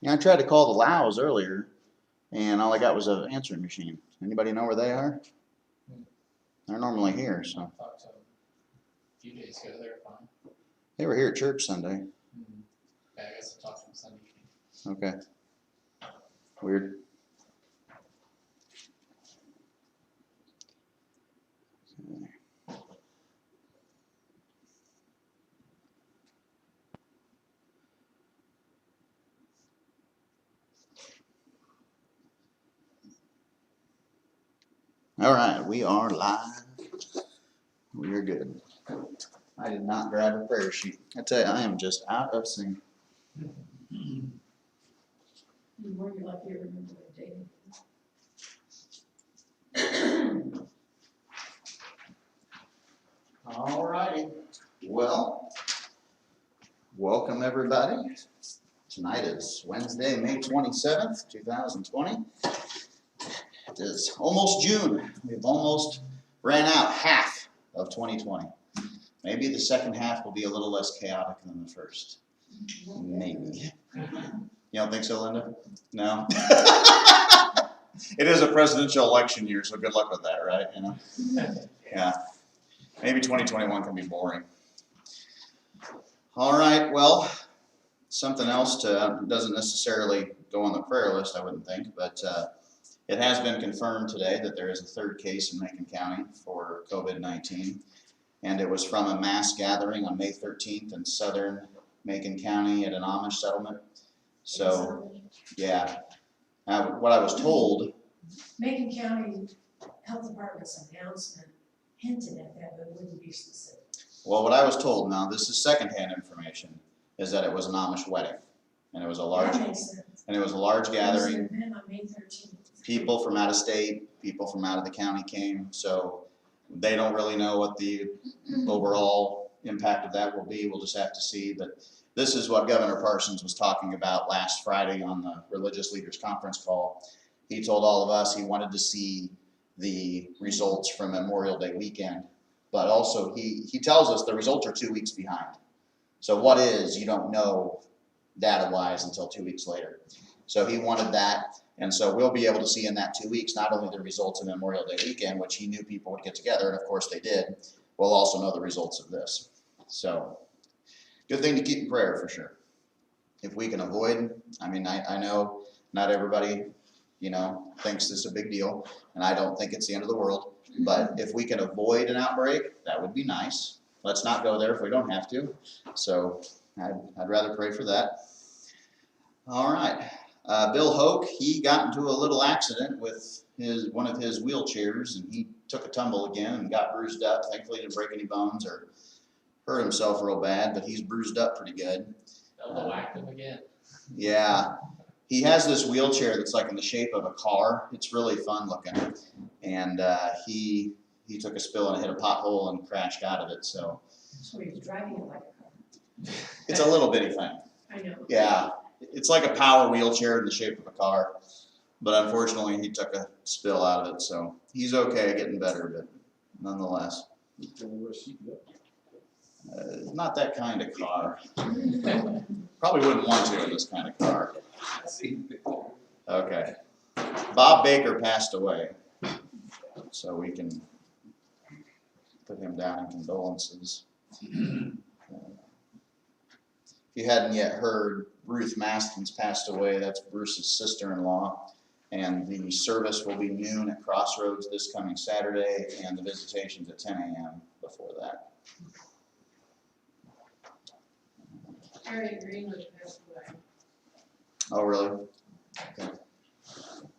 Yeah, I tried to call the Laos earlier, and all I got was an answering machine. Anybody know where they are? They're normally here, so. I talked to them a few days ago, they were fine. They were here at church Sunday. Yeah, I guess I talked to them Sunday. Okay. Weird. All right, we are live. We are good. I did not grab a prayer sheet. I tell you, I am just out of sync. You more lucky to remember what day it is. All righty. Well, welcome everybody. Tonight is Wednesday, May 27th, 2020. It is almost June. We've almost ran out half of 2020. Maybe the second half will be a little less chaotic than the first. Maybe. You don't think so, Linda? No? It is a presidential election year, so good luck with that, right? You know? Yeah. Maybe 2021 can be boring. All right, well, something else doesn't necessarily go on the prayer list, I wouldn't think, but it has been confirmed today that there is a third case in Macon County for COVID-19, and it was from a mass gathering on May 13th in southern Macon County at an Amish settlement. So, yeah, what I was told. Macon County Health Department's announcement hinted at that, but wouldn't be specific. Well, what I was told, now this is secondhand information, is that it was an Amish wedding, and it was a large, That makes sense. and it was a large gathering. It was an event on May 13th. People from out of state, people from out of the county came, so they don't really know what the overall impact of that will be. We'll just have to see. But this is what Governor Parsons was talking about last Friday on the Religious Leaders Conference call. He told all of us he wanted to see the results from Memorial Day weekend, but also he tells us the results are 2 weeks behind. So what is, you don't know data-wise until 2 weeks later. So he wanted that. And so we'll be able to see in that 2 weeks, not only the results of Memorial Day weekend, which he knew people would get together, and of course they did, we'll also know the results of this. So, good thing to keep in prayer for sure. If we can avoid, I mean, I know not everybody, thinks this is a big deal, and I don't think it's the end of the world, but if we can avoid an outbreak, that would be nice. Let's not go there if we don't have to. So, I'd rather pray for that. All right. Bill Hoke, he got into a little accident with one of his wheelchairs, and he took a tumble again and got bruised up. Thankfully, he didn't break any bones or hurt himself real bad, but he's bruised up pretty good. They'll whack him again. Yeah. He has this wheelchair that's like in the shape of a car. It's really fun looking. And he took a spill and hit a pothole and crashed out of it. So he was driving it like a car. It's a little bitty thing. I know. Yeah. It's like a power wheelchair in the shape of a car, but unfortunately he took a spill out of it, so he's okay, getting better, but nonetheless. Not that kind of car. Probably wouldn't want to in this kind of car. Okay. Bob Baker passed away, so we can put him down in condolences. If you hadn't yet heard, Ruth Maskins passed away. That's Bruce's sister-in-law. And the service will be noon at Crossroads this coming Saturday, and the visitation's at 10 a.m. before that. Harriet Greenwood passed away. Oh, really? Okay.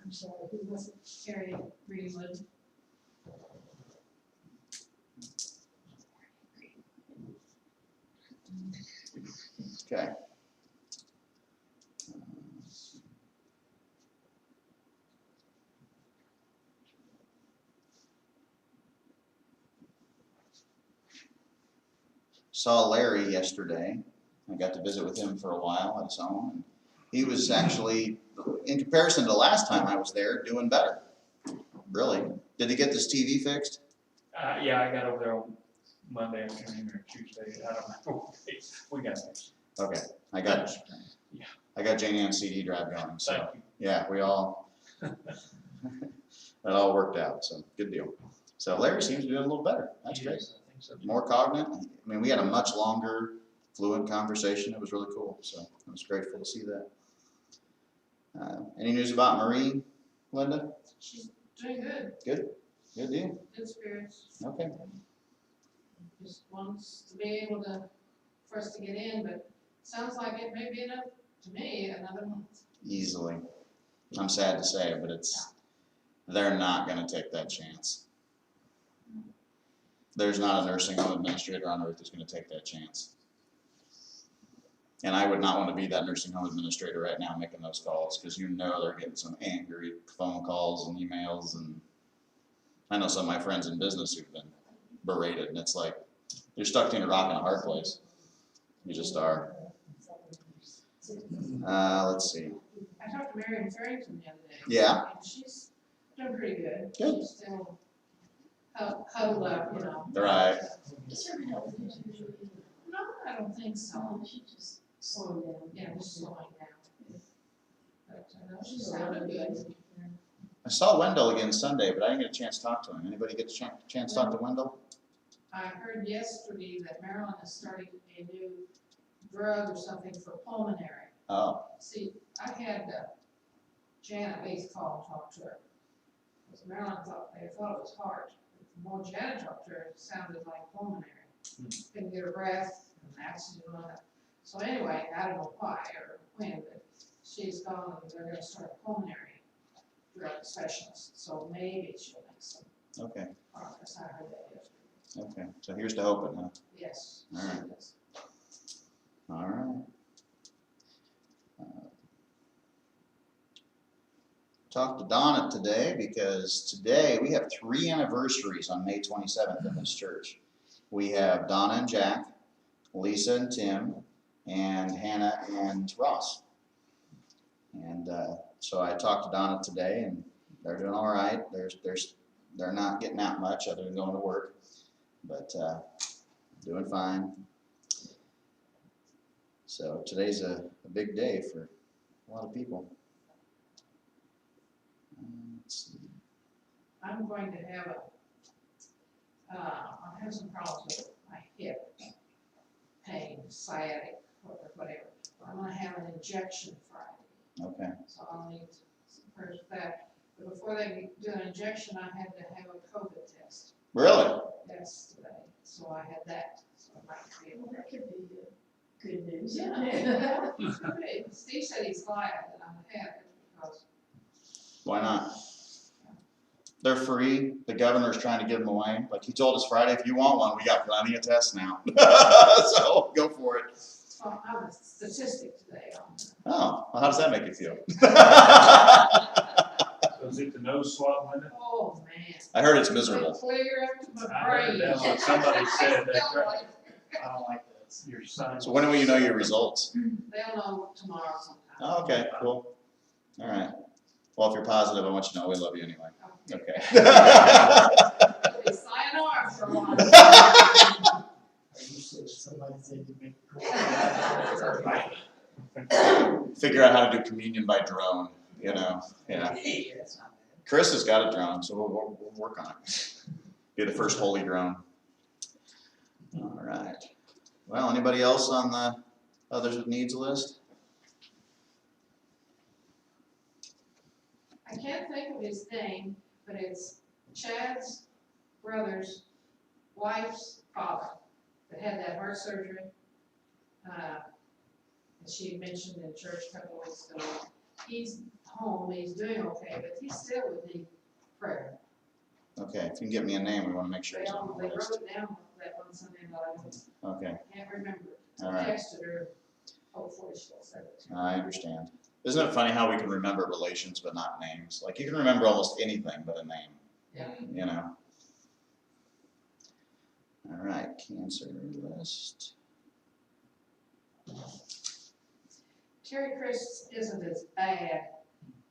I'm sorry, who was it? Harriet Greenwood. Okay. Saw Larry yesterday. I got to visit with him for a while at his home. And he was actually, in comparison to last time I was there, doing better. Really. Did he get this TV fixed? Yeah, I got over there on Monday afternoon or Tuesday. I don't know. We got it. Okay. I got have Janie Ann's CD drive going, so, Thank you. yeah, we all, that all worked out, so, good deal. So Larry seems to be doing a little better, that's great. Yes, I think so. More cognate, I mean, we had a much longer, fluent conversation, it was really cool, so I was grateful to see that. Any news about Marie, Linda? She's doing good, Good deal, good spirits. okay. Just wants to be able to, for us to get in, but sounds like it may be enough to me, another month. Easily. I'm sad to say it, but they're not gonna take that chance. There's not a nursing home administrator on earth who's gonna take that chance. And I would not wanna be that nursing home administrator right now making those calls, cause you know they're getting some angry phone calls and emails, and I know some of my friends in business who've been berated, and it's like, you're stuck between a rock and a hard place. You just are. Let's see. I talked to Mary in Farrington the other day. Yeah. And she's doing pretty good. Good. She's still huddled up, you know. Right. Is her health issues? No, I don't think so. She just slowed down. Yeah, just slowing down. But, no, she sounded good. I saw Wendell again Sunday, but I didn't get a chance to talk to him. Anybody get a chance to talk to Wendell? I heard yesterday that Maryland is starting a new drug or something for pulmonary. Oh, See, I had Janet Bates call and talk to her. Because Maryland they thought it was heart. The more Janet talked to her, it sounded like pulmonary. Couldn't get her breath, and accident on it. So anyway, I don't know why or when, but she's gone and they're gonna start a pulmonary drug specialist. So maybe she'll make some okay, progress. I heard that yesterday. okay. So here's to hoping, huh? Yes. All right. she does. All right. Talked to Donna today because today we have 3 anniversaries on May 27th in this church. We have Donna and Jack, Lisa and Tim, and Hannah and Ross. And so I talked to Donna today, and they're doing all right. They're not getting out much other than going to work, but doing fine. So today's a big day for a lot of people. Let's see. I'm going to have I'll have some problems with my hip pain, sciatic, or whatever. I'm gonna have an injection Friday, Okay, so I'll need some prayers for that. But before they do an injection, I had to have a COVID test. really? Yes, today, so I had that, so I might be able Well, to. that could be good news. Yeah. Okay. Steve said he's glad that I had it because Why not? They're free. The governor's trying to give them away. Like he told us Friday, if you want one, we got plenty of tests now. So go for it. well, I'm a statistic today on that. Oh, well, how does that make you feel? So is it the nose swab, Linda? Oh, man. I heard it's miserable. Clear up to my I heard brain. that's what somebody said. That's Felt right. like I don't like this. Your son. So when will you know your results? They'll know tomorrow sometime. Oh, okay, cool. All right. Well, if you're positive, I want you to know we love you anyway. Okay. They sayonara for a while. Are you sure somebody said you make Figure out how to do communion by drone, you know, yeah. Hey, that's not bad. Chris has got a drone, so we'll work on it. Be the first holy drone. All right. Well, anybody else on the others with needs list? I can't think of his name, but it's Chad's brother's wife's father that had that heart surgery. And she had mentioned in church a couple of weeks ago. He's home, he's doing okay, but he still would need prayer. Okay, if you can get me a name, we want to make sure he's on They the wrote list. it down that one Sunday, but Okay, I can't remember. all I right. texted her, hopefully she'll send it to me. I understand. Isn't it funny how we can remember relations but not names? Like you can remember almost anything but a name, Yeah. you know? All right, cancer list. Terry Chris isn't as bad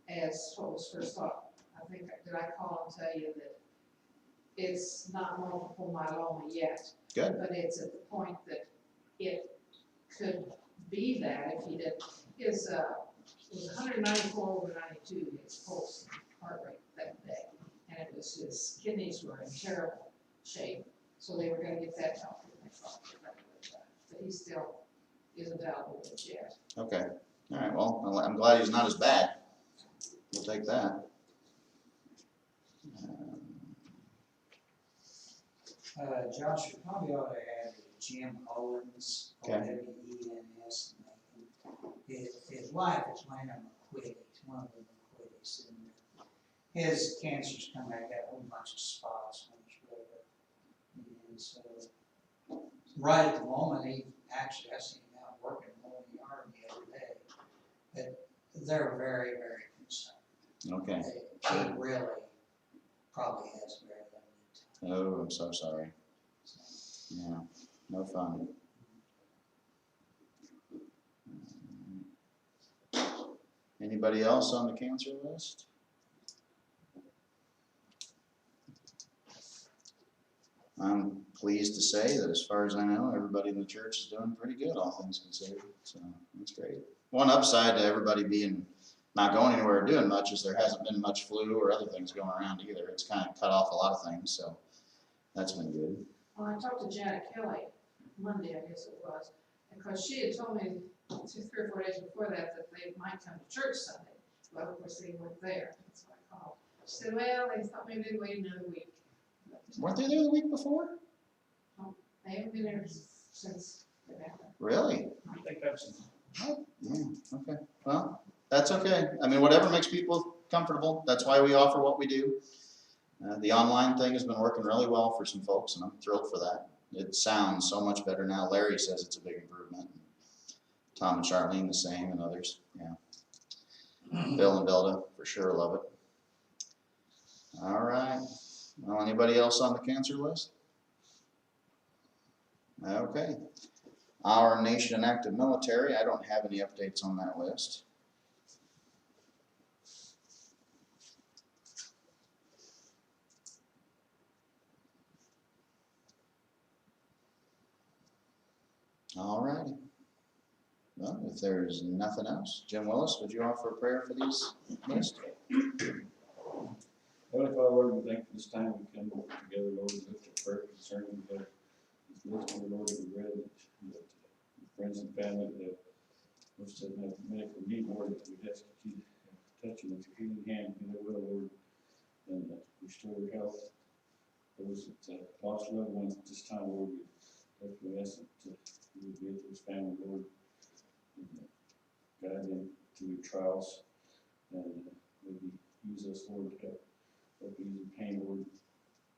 as what was first thought. I think, did I call and tell you that it's not multiple myeloma yet? Good. But it's at the point that it could be that if he did. His it was 194/92, his pulse, heart rate that day. And it was, his kidneys were in terrible shape, so they were gonna get that doctor. But he still isn't out of it yet. Okay, all right, well, I'm glad he's not as bad. We'll take that. Josh, we probably ought to add Jim Owens, Okay. WENS. His wife is Lana McQuitty, one of the McQuitties, and his cancer's come back, got a whole bunch of spots on his liver. And so, right at the moment, I seen him out working mowing the yard the other day, but they're very, very concerned. Okay, He really probably has very limited time. oh, I'm so sorry. Yeah, no fun. Anybody else on the cancer list? I'm pleased to say that as far as I know, everybody in the church is doing pretty good, all things considered, so that's great. One upside to everybody not going anywhere or doing much is there hasn't been much flu or other things going around either. It's kind of cut off a lot of things, so that's been good. Well, I talked to Janet Kelly Monday, I guess it was, because she had told me 3 or 4 days before that they might come to church Sunday. Well, of course, they weren't there. That's what I called. She said, well, they thought maybe they'd wait another week. Weren't they there the week before? They haven't been there since it happened. Really? I think that's, Yeah, okay, well, that's okay. I mean, whatever makes people comfortable, that's why we offer what we do. The online thing has been working really well for some folks, and I'm thrilled for that. It sounds so much better now. Larry says it's a big improvement. Tom and Charlene the same, and others, yeah. Bill and Bilda, for sure love it. All right, well, anybody else on the cancer list? Okay. Our nation and active military, I don't have any updates on that list. All righty. Well, if there's nothing else, Jim Willis, would you offer a prayer for these lists? Heavenly Father, Lord, we thank you this time we come together, Lord, and lift a prayer concerning this list, Lord, that we read, that friends and family that most of them have medical need, Lord, that we ask you to touch them with your healing hand, in their will, Lord, and restore their health. Those that lost loved ones at this time, Lord, we ask that you would be with those family, Lord, and guide them through your trials, and maybe use us, Lord, to help ease in pain, Lord,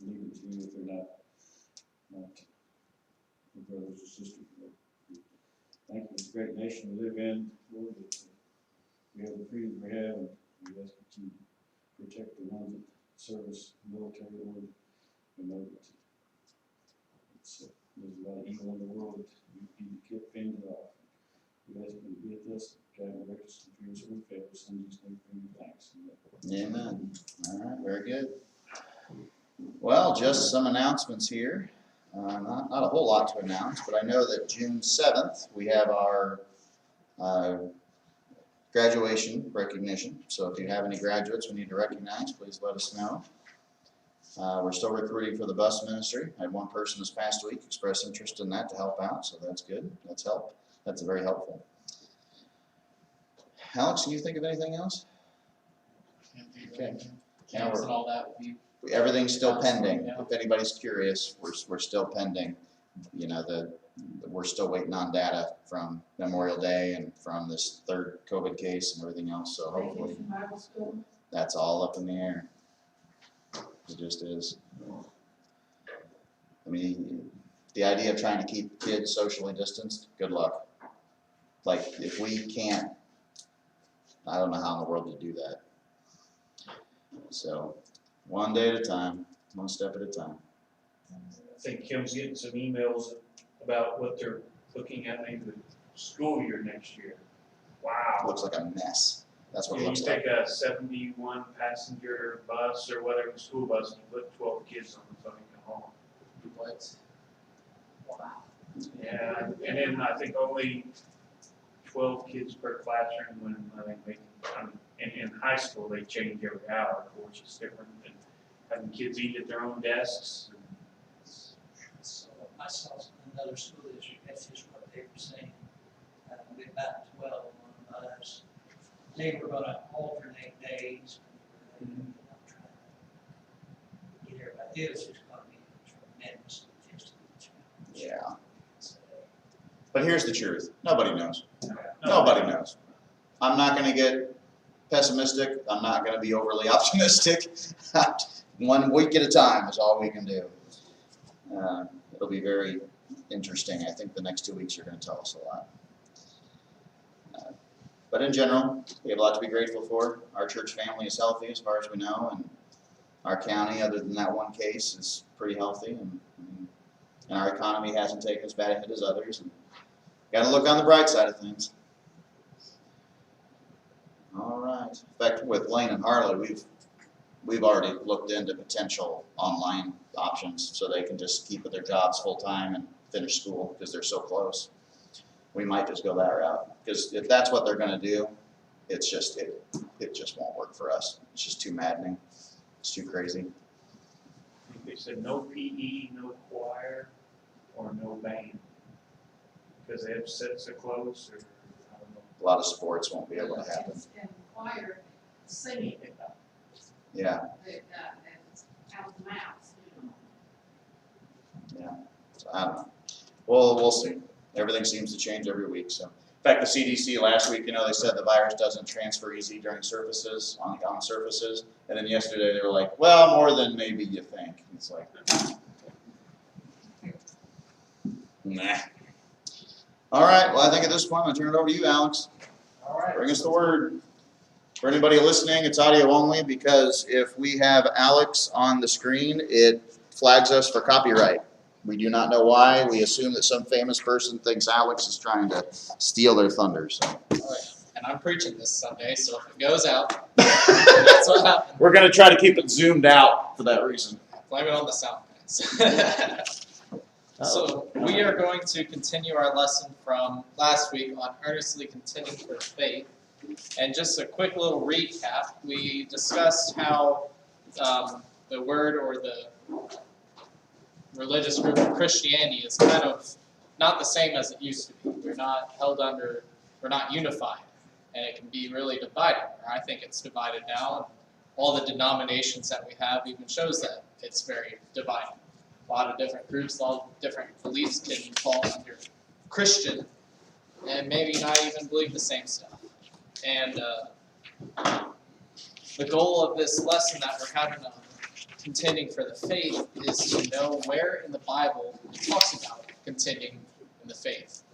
lead them to you if they're not your brothers or sisters, Lord. Thank you for this great nation we live in, Lord, that we have the freedom we have, and we ask that you protect the ones that serve us military, Lord. We know that there's a lot of evil in the world that we need to keep fended off. We ask you to be with us, guide and direct us in fears and favors, and just make you thanks. Amen. All right, very good. Well, just some announcements here. Not a whole lot to announce, but I know that June 7th, we have our graduation recognition. So if you have any graduates we need to recognize, please let us know. We're still recruiting for the bus ministry. I had one person this past week express interest in that to help out, so that's good. That's very helpful. Alex, can you think of anything else? Okay. Camps and all that will be. Everything's still pending. If anybody's curious, we're still pending. You know, we're still waiting on data from Memorial Day and from this third COVID case and everything else. So hopefully Vacation Bible school. that's all up in the air. It just is. I mean, the idea of trying to keep kids socially distanced, good luck. Like, if we can't, I don't know how in the world to do that. So, one day at a time, one step at a time. I think Kim's getting some emails about what they're looking at maybe the school year next year. Wow. Looks like a mess. That's what it You looks take like. a 71 passenger bus or whatever, school bus, and you put 12 kids on the phone and go home. What? Wow. Yeah, and then I think only 12 kids per classroom when in high school, they change every hour, which is different than having kids eat at their own desks. So I saw another school district, that's just what they were saying, with about 12 on the bus. They were gonna alternate days. Trying to get everybody, it was just gonna be tremendous logistical challenge. Yeah, So, but here's the truth, nobody knows. No. Nobody knows. I'm not gonna get pessimistic, I'm not gonna be overly optimistic. 1 week at a time is all we can do. It'll be very interesting. I think the next 2 weeks are gonna tell us a lot. But in general, we have a lot to be grateful for. Our church family is healthy as far as we know, and our county, other than that one case, is pretty healthy, and our economy hasn't taken as bad a hit as others. And gotta look on the bright side of things. All right. In fact, with Lane and Harley, we've already looked into potential online options so they can just keep at their jobs full time and finish school because they're so close. We might just go that route because if that's what they're going to do, it's just it just won't work for us. It's just too maddening. It's too crazy. I think they said no PE, no choir, or no band. Because they have sets so close, or I don't know. A lot of sports won't be able to happen. And choir, singing, Yeah. and out the mouth, you know. So I don't know. We'll see. Everything seems to change every week. So, in fact, the CDC last week, they said the virus doesn't transfer easy during surfaces, on surfaces. And then yesterday they were like, well, more than maybe you think. It's like, nah. All right. Well, I think at this point, I'll turn it over to you, Alex. All right. Bring us the word. For anybody listening, it's audio only because if we have Alex on the screen, it flags us for copyright. We do not know why. We assume that some famous person thinks Alex is trying to steal their thunder. So. All right. And I'm preaching this Sunday, so if it goes out, that's what happened. We're going to try to keep it zoomed out for that reason. Blame it on the sound guys. So we are going to continue our lesson from last week on earnestly contending for the faith. And just a quick little recap, we discussed how the word or the religious group of Christianity is kind of not the same as it used to be. We're not unified, and it can be really divided. Or I think it's divided now, and all the denominations that we have even shows that it's very divided. A lot of different groups, a lot of different beliefs can fall under Christian, and maybe not even believe the same stuff. And the goal of this lesson that we're having on contending for the faith is to know where in the Bible it talks about contending in the faith.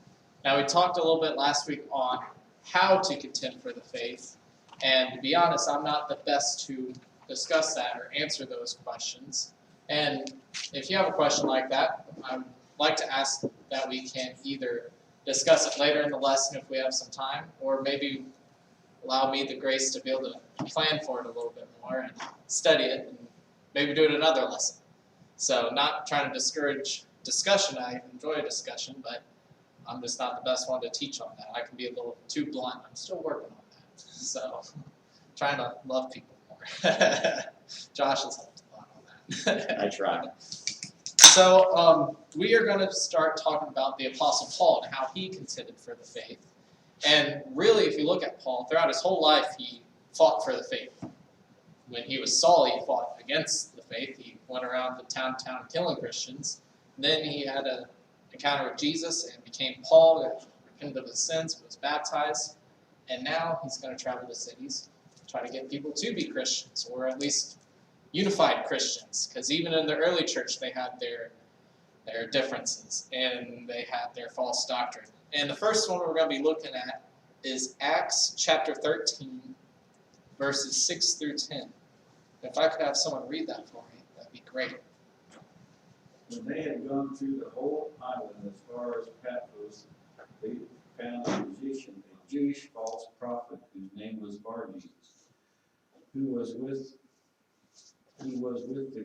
Now, we talked a little bit last week on how to contend for the faith, and to be honest, I'm not the best to discuss that or answer those questions. And if you have a question like that, I would like to ask that we can either discuss it later in the lesson if we have some time, or maybe allow me the grace to be able to plan for it a little bit more and study it and maybe do it another lesson. So not trying to discourage discussion. I enjoy a discussion, but I'm just not the best one to teach on that. I can be a little too blunt. I'm still working on that. So trying to love people more. Josh has helped a lot on that. I try. So we are going to start talking about the Apostle Paul and how he contended for the faith. And really, if you look at Paul, throughout his whole life, he fought for the faith. When he was Saul, he fought against the faith. He went around the town killing Christians. Then he had an encounter with Jesus and became Paul, repented of his sins, was baptized. And now he's going to travel to cities, try to get people to be Christians, or at least unified Christians. Because even in the early church, they had their differences, and they had their false doctrine. And the first one we're going to be looking at is Acts chapter 13, verses 6 through 10. If I could have someone read that for me, that'd be great. When they had gone through the whole island as far as Paphos, they found a musician, a Jewish false prophet whose name was Bar-Jesus, who was with the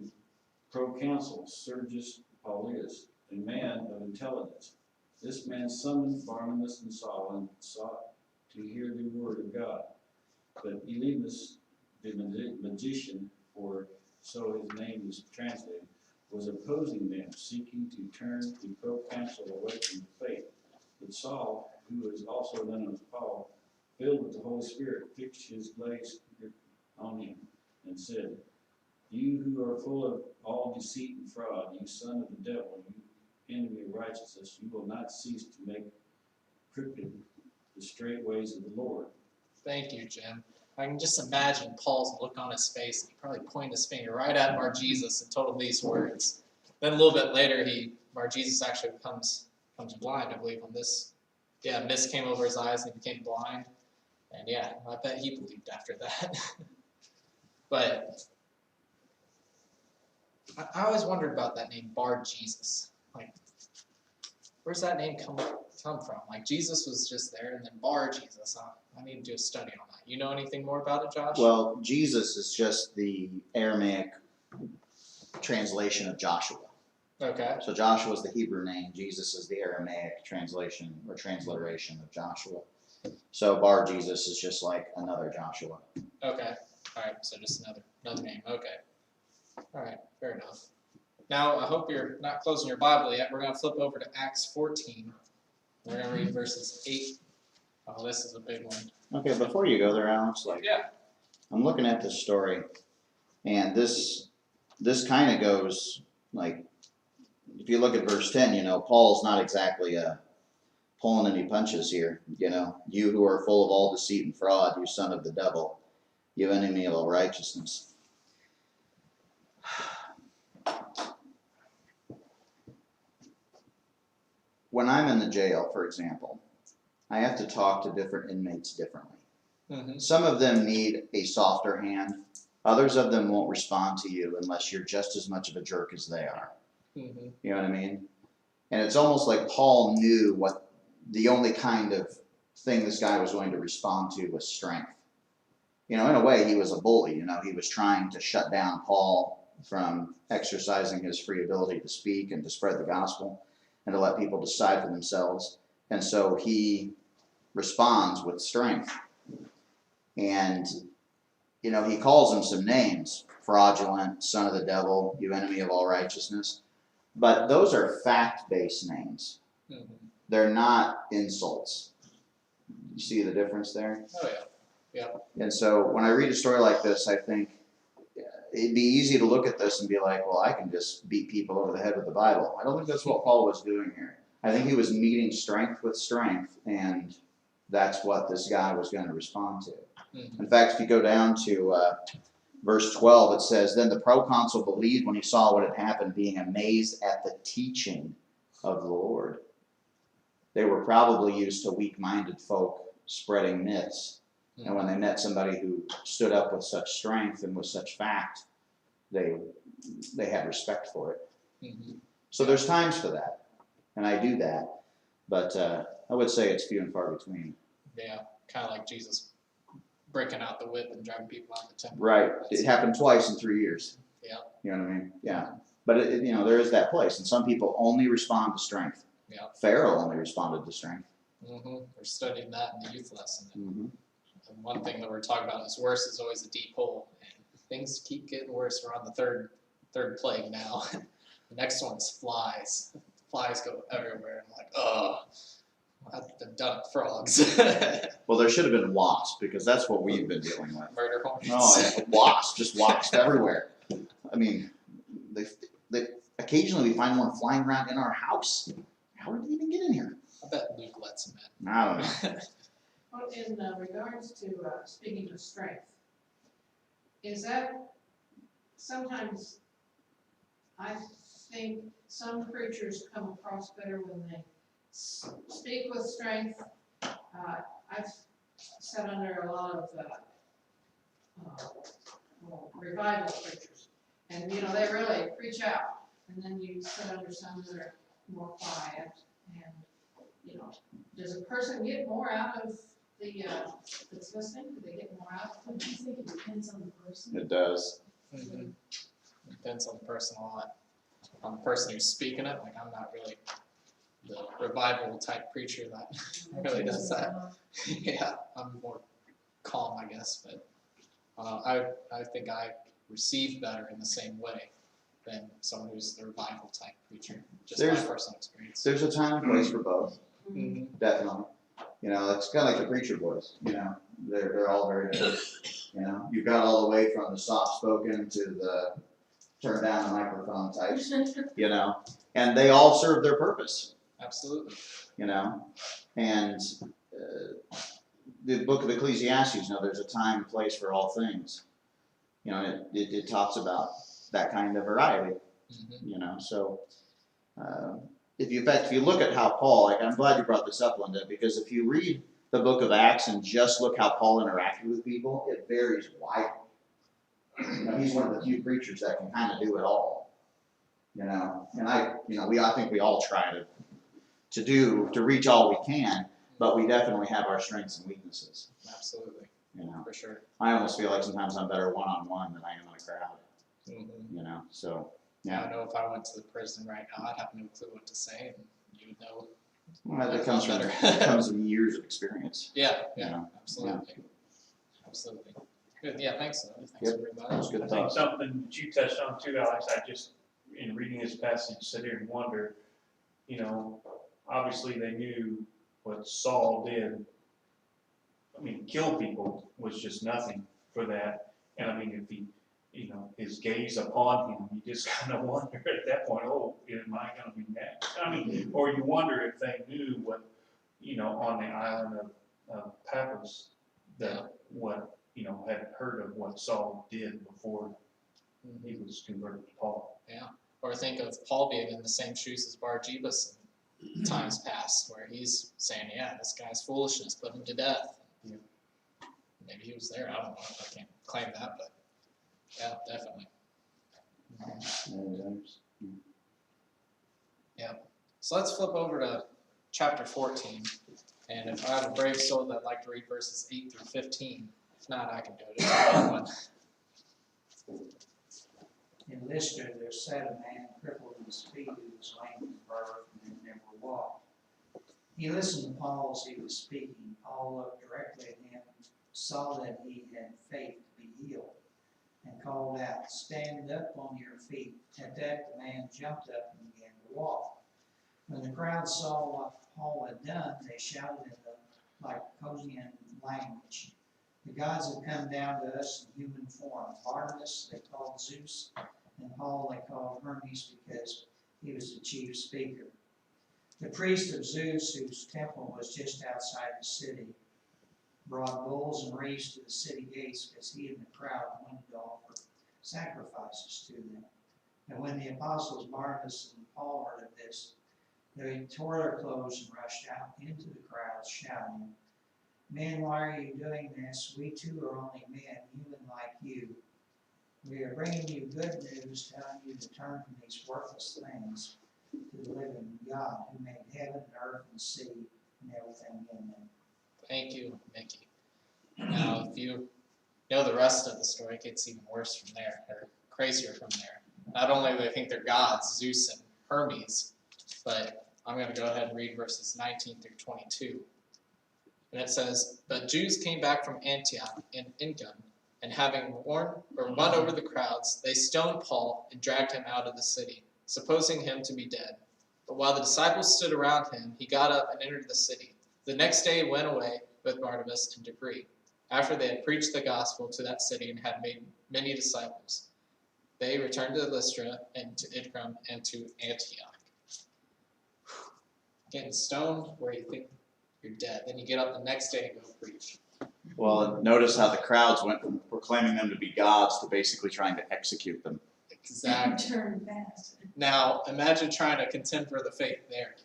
proconsul Sergius Paulus, a man of intelligence. This man summoned Barnabas and Saul and sought to hear the word of God. But Elymas, the magician, for so his name is translated, was opposing them, seeking to turn the proconsul away from the faith. But Saul, who is also known as Paul, filled with the Holy Spirit, fixed his gaze on him and said, "You who are full of all deceit and fraud, you son of the devil, you enemy of righteousness, you will not cease to make crooked the straight ways of the Lord." Thank you, Jim. I can just imagine Paul's look on his face. He probably pointed his finger right at Bar Jesus and told him these words. Then a little bit later, Bar Jesus actually becomes blind, I believe, on this. Yeah, mist came over his eyes and he became blind. And yeah, I bet he believed after that. But I always wondered about that name, Bar Jesus. Like, where's that name come from? Like, Jesus was just there, and then Bar Jesus. I need to do a study on that. You know anything more about it, Josh? Well, Jesus is just the Aramaic translation of Joshua. Okay. So Joshua is the Hebrew name. Jesus is the Aramaic translation or transliteration of Joshua. So Bar Jesus is just like another Joshua. Okay. All right. So just another name. Okay. All right. Fair enough. Now I hope you're not closing your Bible yet. We're going to flip over to Acts 14. We're going to read verses 8. Oh, this is a big one. Okay, before you go there, Alex, Yeah. I'm looking at this story, and this kind of goes like, if you look at verse 10, Paul's not exactly pulling any punches here. You who are full of all deceit and fraud, you son of the devil, you enemy of all righteousness. When I'm in the jail, for example, I have to talk to different inmates differently. Mm-hmm. Some of them need a softer hand. Others of them won't respond to you unless you're just as much of a jerk as they are. Mm-hmm. You know what I mean? And it's almost like Paul knew what the only kind of thing this guy was going to respond to was strength. In a way, he was a bully. He was trying to shut down Paul from exercising his free ability to speak and to spread the gospel and to let people decide for themselves. And so he responds with strength. And, he calls him some names: fraudulent, son of the devil, you enemy of all righteousness. But those are fact-based names. Mm-hmm. They're not insults. You see the difference there? Oh, yeah. Yeah. And so when I read a story like this, I think it'd be easy to look at this and be like, well, I can just beat people over the head with the Bible. I don't think that's what Paul was doing here. I think he was meeting strength with strength, and that's what this guy was going to respond to. Mm-hmm. In fact, if you go down to verse 12, it says, "Then the proconsul believed when he saw what had happened, being amazed at the teaching of the Lord." They were probably used to weak-minded folk spreading myths. Mm-hmm. And when they met somebody who stood up with such strength and with such fact, they had respect for it. Mm-hmm. So there's times for that, and I do that. But I would say it's few and far between. Yeah, kind of like Jesus breaking out the whip and driving people out of the temple. Right. It happened twice in 3 years. Yeah. You know what I mean? Yeah. But, there is that place. And some people only respond to strength. Yeah. Pharaoh only responded to strength. Mm-hmm. We're studying that in the youth lesson. Mm-hmm. And one thing that we're talking about is worse is always a deep hole. And things keep getting worse. We're on the third plague now. The next one's flies. Flies go everywhere. I'm like, oh, I've been done with frogs. Well, there should have been wasps, because that's what we've been dealing with. Murder hornets. No, wasps, just wasps everywhere. I mean, they occasionally we find one flying around in our house. How did they even get in here? I bet Luke lets them in. I don't know. Well, in regards to speaking of strength, is that sometimes I think some preachers come across better when they speak with strength. I've sat under a lot of revival preachers, and they really preach out, and then you sit under some that are more quiet, and does a person get more out of the that's listening? Do they get more out of it? I think it depends on the person. It does. Mm-hmm. Depends on the person a lot. On the person who's speaking it, like I'm not really the revival type preacher that really does that. Yeah, I'm more calm, I guess, but I think I receive better in the same way than someone who's the revival type preacher. Just There's- my personal experience. There's a time and place for both, Mhm. definitely. You know, it's kind of like the preacher boys, you know, they're all very different. You know, you've got all the way from the soft spoken to the turn down the microphone types, you know, and they all serve their purpose, Absolutely. you know. And the book of Ecclesiastes, you know, there's a time and place for all things. You know, it talks about that kind of variety, Mhm. you know. So if you look at how Paul, like, I'm glad you brought this up, Linda, because if you read the book of Acts and just look how Paul interacted with people, it varies widely. You know, he's one of the few preachers that can kind of do it all. You know, and I think we all try to reach all we can, but we definitely have our strengths and weaknesses. Absolutely, You know, for sure. I almost feel like sometimes I'm better one-on-one than I am in a crowd. Mhm. You know, so I yeah, don't know if I went to the prison right now, I'd have no clue what to say, and you would know. well, That's it comes not from better. it comes from years of experience. Yeah, You know, absolutely. Absolutely. Good, yeah, thanks, thanks Yep. for bringing that That's up. good I think thoughts. something that you touched on too, Alex, I just, in reading this passage, sit here and wonder, you know, obviously they knew what Saul did. I mean, kill people was just nothing for that. And I mean, if he, you know, his gaze upon him, you just kind of wonder at that point, oh, am I gonna be next? I mean, or you wonder if they knew what, you know, on the island of Paphos, that what, you know, had heard of what Saul did before he was converted to Paul. Or think of Paul being in the same shoes as Bar Jebus in times past, where he's saying, yeah, this guy's foolishness, put him to death. Yeah. Maybe he was there, I don't know, I can't claim that, but yeah, definitely. So let's flip over to chapter 14, and if I have a brave soul that'd like to read verses 8 through 15, if not, I can do it. It's a long one. In Lystra, there sat a man crippled in his feet who was lame from birth and had never walked. He listened to Paul as he was speaking. Paul looked directly at him, saw that he had faith to be healed, and called out, "Stand up on your feet." At that, the man jumped up and began to walk. When the crowd saw what Paul had done, they shouted in the Lycaonian language, "The gods have come down to us in human form." Barnabas they called Zeus, and Paul they called Hermes because he was the chief speaker. The priest of Zeus, whose temple was just outside the city, brought bulls and reeds to the city gates because he and the crowd wanted to offer sacrifices to them. And when the apostles Barnabas and Paul heard of this, they tore their clothes and rushed out into the crowd, shouting, "Men, why are you doing this? We too are only men, human like you. We are bringing you good news, telling you to turn from these worthless things to the living God who made heaven and earth and sea and everything in them." Thank you, Mickey. Now, if you know the rest of the story, it gets even worse from there, or crazier from there. Not only do they think they're gods, Zeus and Hermes, but I'm going to go ahead and read verses 19 through 22. And it says, "But Jews came back from Antioch and Iconium, and having won over the crowds, they stoned Paul and dragged him out of the city, supposing him to be dead. But while the disciples stood around him, he got up and entered the city. The next day he went away with Barnabas and Debre, after they had preached the gospel to that city and had made many disciples. They returned to Lystra and to Iconium and to Antioch." Getting stoned where you think you're dead. Then you get up the next day and go preach. Well, notice how the crowds went from proclaiming them to be gods to basically trying to execute them. Exactly. Turn fast. Now, imagine trying to contend for the faith there.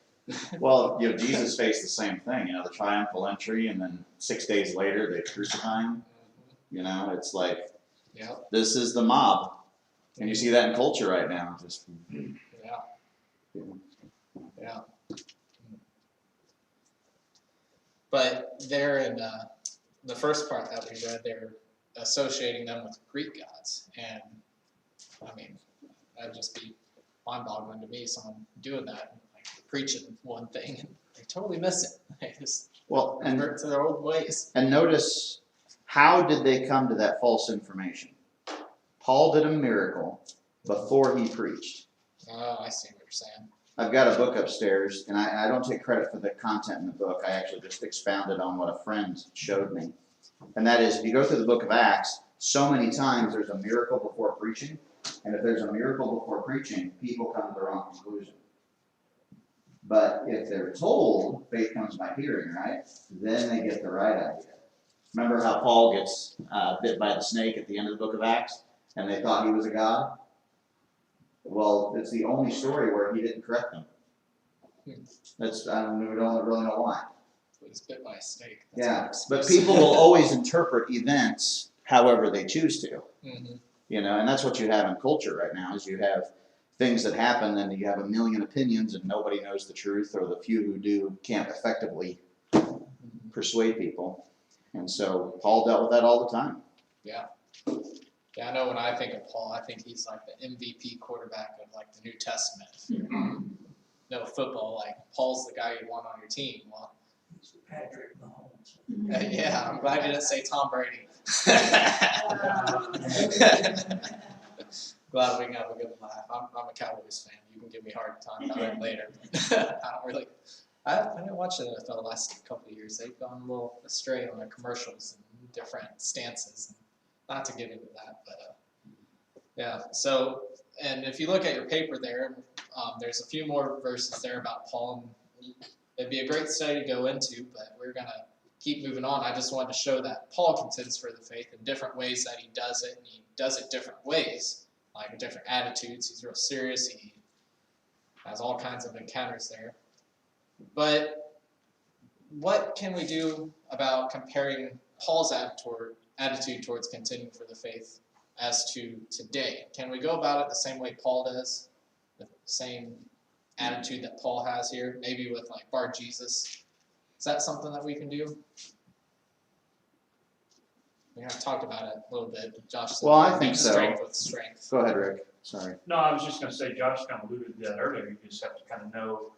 Well, you know, Jesus faced the same thing, you know, the triumphal entry, and then 6 days later they crucify him. You know, it's like, Yeah. this is the mob. And you see that in culture right now. Just, Yeah. Yeah. But they're in the first part that we read, they're associating them with Greek gods. And, I mean, that'd just be mind-boggling to me, someone doing that, like preaching one thing and they totally miss it. They just Well, and revert to their old ways. notice, how did they come to that false information? Paul did a miracle before he preached. Oh, I see what you're saying. I've got a book upstairs, and I don't take credit for the content in the book. I actually just expounded on what a friend showed me. And that is, if you go through the book of Acts, so many times there's a miracle before preaching. And if there's a miracle before preaching, people come to the wrong conclusion. But if they're told, faith comes by hearing, right? Then they get the right idea. Remember how Paul gets bit by the snake at the end of the book of Acts? And they thought he was a god? Well, it's the only story where he didn't correct them. That's, we don't really know why. He was bit by a snake. That's Yeah, not an but excuse. people will always interpret events however they choose to. Mhm. You know, and that's what you have in culture right now, is you have things that happen and you have a million opinions and nobody knows the truth, or the few who do can't effectively persuade people. And so Paul dealt with that all the time. Yeah, I know when I think of Paul, I think he's like the MVP quarterback of like the New Testament. If you know football, like Paul's the guy you want on your team. Well, It's Patrick Mahomes. yeah, I'm glad you didn't say Tom Brady. Glad we can have a good laugh. I'm a Cowboys fan. You can give me a hard time about it later. I don't really. I didn't watch the NFL the last couple of years. They've gone a little astray on their commercials and different stances. Not to get into that, but yeah. So, and if you look at your paper there, there's a few more verses there about Paul. And it'd be a great study to go into, but we're gonna keep moving on. I just wanted to show that Paul contends for the faith in different ways that he does it, and he does it different ways, like different attitudes. He's real serious. He has all kinds of encounters there. But what can we do about comparing Paul's attitude towards contending for the faith as to today? Can we go about it the same way Paul does? The same attitude that Paul has here? Maybe with like Bar Jesus? Is that something that we can do? We have talked about it a little bit. Josh said, Well, I think so. strength with strength. Go ahead, Rick. Sorry. No, I was just gonna say, Josh kind of alluded to that earlier, you just have to kind of know,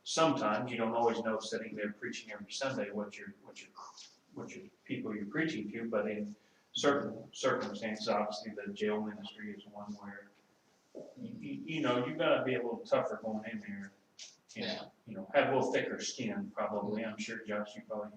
sometimes, you don't always know sitting there preaching every Sunday what your people you're preaching to, but in certain circumstances, obviously the jail ministry is one where, you know, you gotta be a little tougher going in there. And, Yeah. you know, have a little thicker skin probably, I'm sure Josh, you probably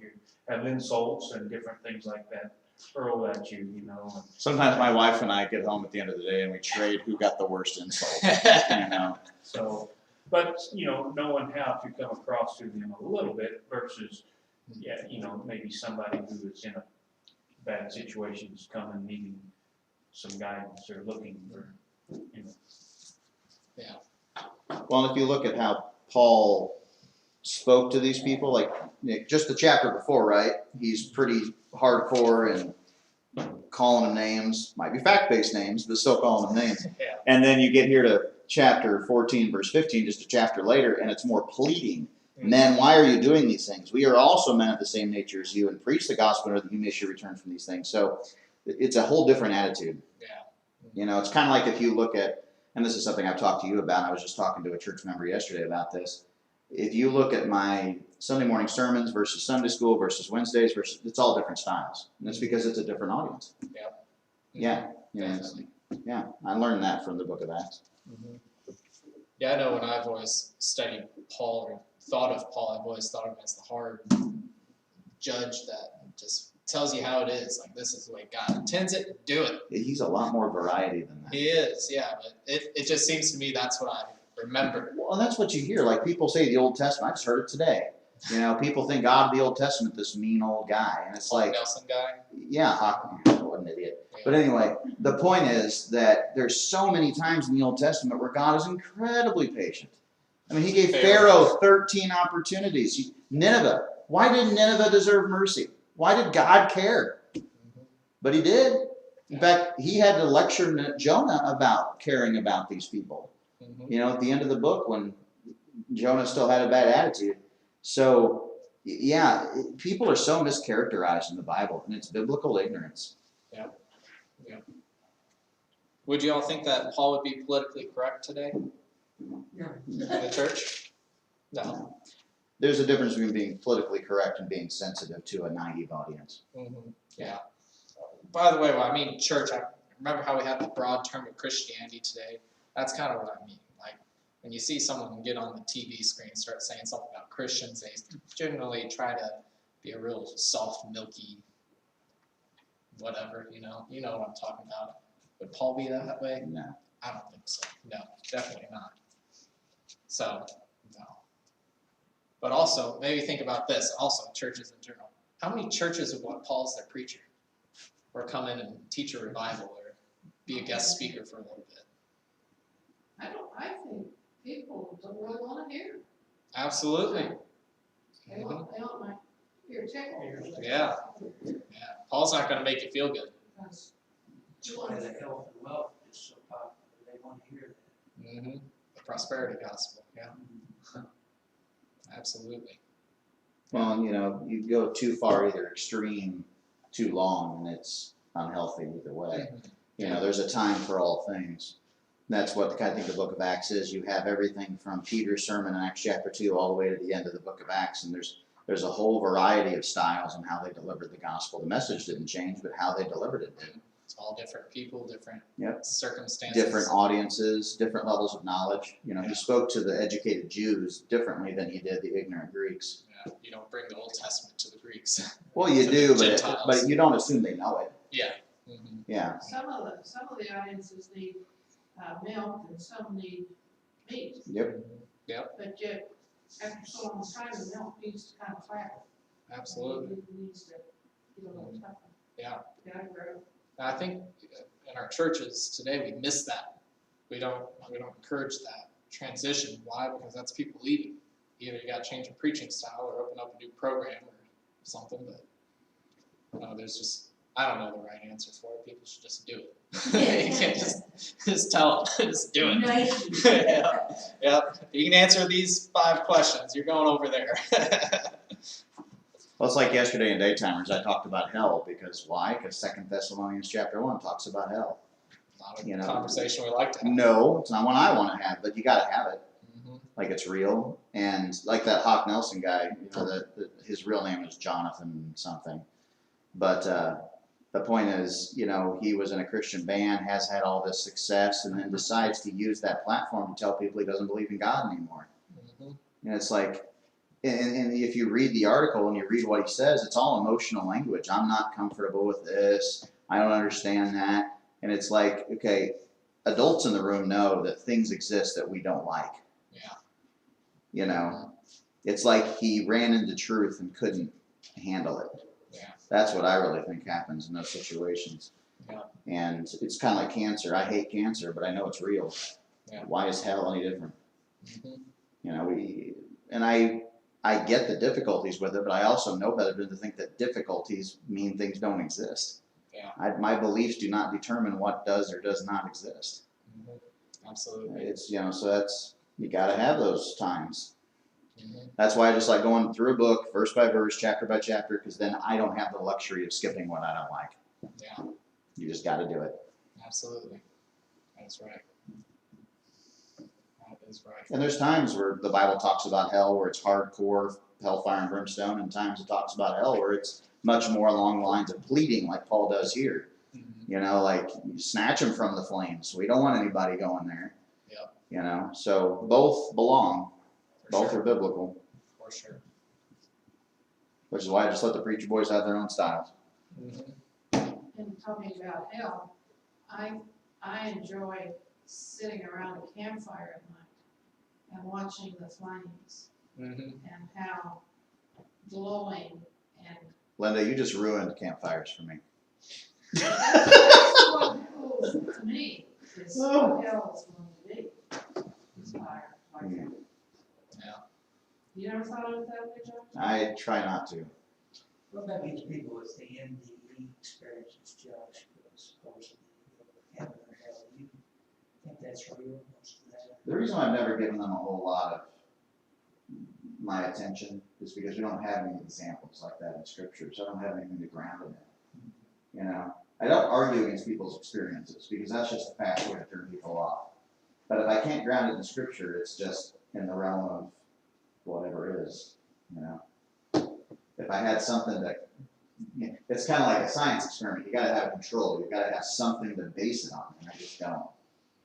have insults and different things like that hurled at you, you know. And Sometimes my wife and I get home at the end of the day and we trade who got the worst insult. You know. so, but, you know, knowing how to come across to them a little bit versus, yeah, you know, maybe somebody who is in a bad situation is coming needing some guidance or looking for, you know. Yeah. Well, if you look at how Paul spoke to these people, like just the chapter before, right? He's pretty hardcore and calling them names, might be fact-based names, but still calling them names. Yeah. And then you get here to chapter 14, verse 15, just a chapter later, and it's more pleading. Men, why are you doing these things? We are also men of the same nature as you, and preach the gospel that you may should return from these things. So it's a whole different attitude. Yeah. You know, it's kind of like if you look at, and this is something I've talked to you about, and I was just talking to a church member yesterday about this. If you look at my Sunday morning sermons versus Sunday school versus Wednesdays versus, it's all different styles. And it's because it's a different audience. Yeah. You know, Definitely. yeah. I learned that from the book of Acts. Mhm. Yeah, I know when I've always studied Paul or thought of Paul, I've always thought of him as the hard judge that just tells you how it is. Like, this is the way God intends it, do it. He's a lot more variety than that. He is, yeah, but it just seems to me that's what I remember. Well, that's what you hear. Like people say the Old Testament, I just heard it today. You know, people think God of the Old Testament, this mean old guy. And it's Paul like, Nelson guy. yeah, what an idiot. Yeah. But anyway, the point is that there's so many times in the Old Testament where God is incredibly patient. I mean, he gave Pharaoh 13 opportunities. Nineveh, why did Nineveh deserve mercy? Why did God care? But he did. In fact, he had to lecture Jonah about caring about these people. Mhm. You know, at the end of the book when Jonah still had a bad attitude. So, yeah, people are so mischaracterized in the Bible, and it's biblical ignorance. Would you all think that Paul would be politically correct today? No. in the church? No. There's a difference between being politically correct and being sensitive to a naive audience. Yeah. By the way, when I mean church, I remember how we had the broad term of Christianity today. That's kind of what I mean. Like when you see someone get on the TV screen and start saying something about Christians, they generally try to be a real soft, milky, whatever, you know what I'm talking about. Would Paul be that way? No. I don't think so. No, definitely not. So, no. But also, maybe think about this, also churches in general. How many churches would want Paul as their preacher? Or come in and teach a revival or be a guest speaker for a little bit? I think people don't really wanna hear. Absolutely. They want my ear tickled. Yeah. Yeah. Paul's not gonna make you feel good. Because That's why the health and wealth is so popular, they want to hear that. The prosperity gospel, yeah. Absolutely. Well, you know, you go too far either extreme, too long, and it's unhealthy either way. You know, there's a time for all things. That's what I think the book of Acts is. You have everything from Peter's sermon in Acts chapter 2 all the way to the end of the book of Acts, and there's a whole variety of styles on how they delivered the gospel. The message didn't change, but how they delivered it did. It's all different people, different Yep. circumstances. Different audiences, different levels of knowledge. You know, he spoke to the educated Jews differently than he did the ignorant Greeks. Yeah, you don't bring the Old Testament to the Greeks. Well, you To do, the Gentiles. but you don't assume they know it. Yeah. Yeah. some of the audiences need milk and some need meat, Yep. but yet after so long time, the milk needs to kind of flatten. Absolutely. It needs to get a little tougher. Yeah. Gotta grow. I think in our churches today we miss that. We don't encourage that transition. Why? Because that's people leaving. Either you got to change your preaching style or open up a new program or something. But there's just I don't know the right answer for it. People should just do it. You can't just tell them just do it. Nice. Yep. You can answer these 5 questions. You're going over there. Well, it's like yesterday in Daytimers, I talked about hell because why? Because 2 Thessalonians chapter 1 talks about hell. Not a You know. conversation we like to have. No, it's not one I want to have, but you got to have it. Mhm. Like it's real. And like that Hawk Nelson guy, his real name is Jonathan something. But the point is, he was in a Christian band, has had all this success, and then decides to use that platform to tell people he doesn't believe in God anymore. Mhm. And it's like, and if you read the article and you read what he says, it's all emotional language. I'm not comfortable with this. I don't understand that. And it's like, okay, adults in the room know that things exist that we don't like. Yeah. It's like he ran into truth and couldn't handle it. Yeah. That's what I really think happens in those situations. Yeah. And it's kind of like cancer. I hate cancer, but I know it's real. Yeah. Why is hell any different? Mhm. I get the difficulties with it, but I also know better than to think that difficulties mean things don't exist. Yeah. My beliefs do not determine what does or does not exist. Mhm. Absolutely. It's, so you gotta have those times. Mhm. That's why I just like going through a book, verse by verse, chapter by chapter, because then I don't have the luxury of skipping what I don't like. Yeah. You just gotta do it. Absolutely. That's right. That is right. And there's times where the Bible talks about hell where it's hardcore hellfire and brimstone, and times it talks about hell where it's much more along the lines of pleading like Paul does here. Mhm. Like you snatch them from the flames. We don't want anybody going there. Yep. So both belong. For Both sure. are biblical, For sure. which is why I just let the preacher boys have their own styles. Mhm. And talking about hell, I enjoy sitting around a campfire at night and watching the flames Mhm. and how glowing and Linda, you just ruined campfires for me. that's what cool to me is what hell is going to be. It's fire like that. Yeah. You never thought of it that way, John? I try not to. Well, that means people with the MDE experience is judged, because supposedly heaven or hell, you think that's real, most of that? The reason I've never given them a whole lot of my attention is because we don't have any examples like that in scripture, so I don't have anything to ground in it. I don't argue against people's experiences because that's just a fast way to turn people off. But if I can't ground it in scripture, it's just in the realm of whatever is, you know. If I had something that, it's kind of like a science experiment. You gotta have control. You gotta have something to base it on, and I just don't.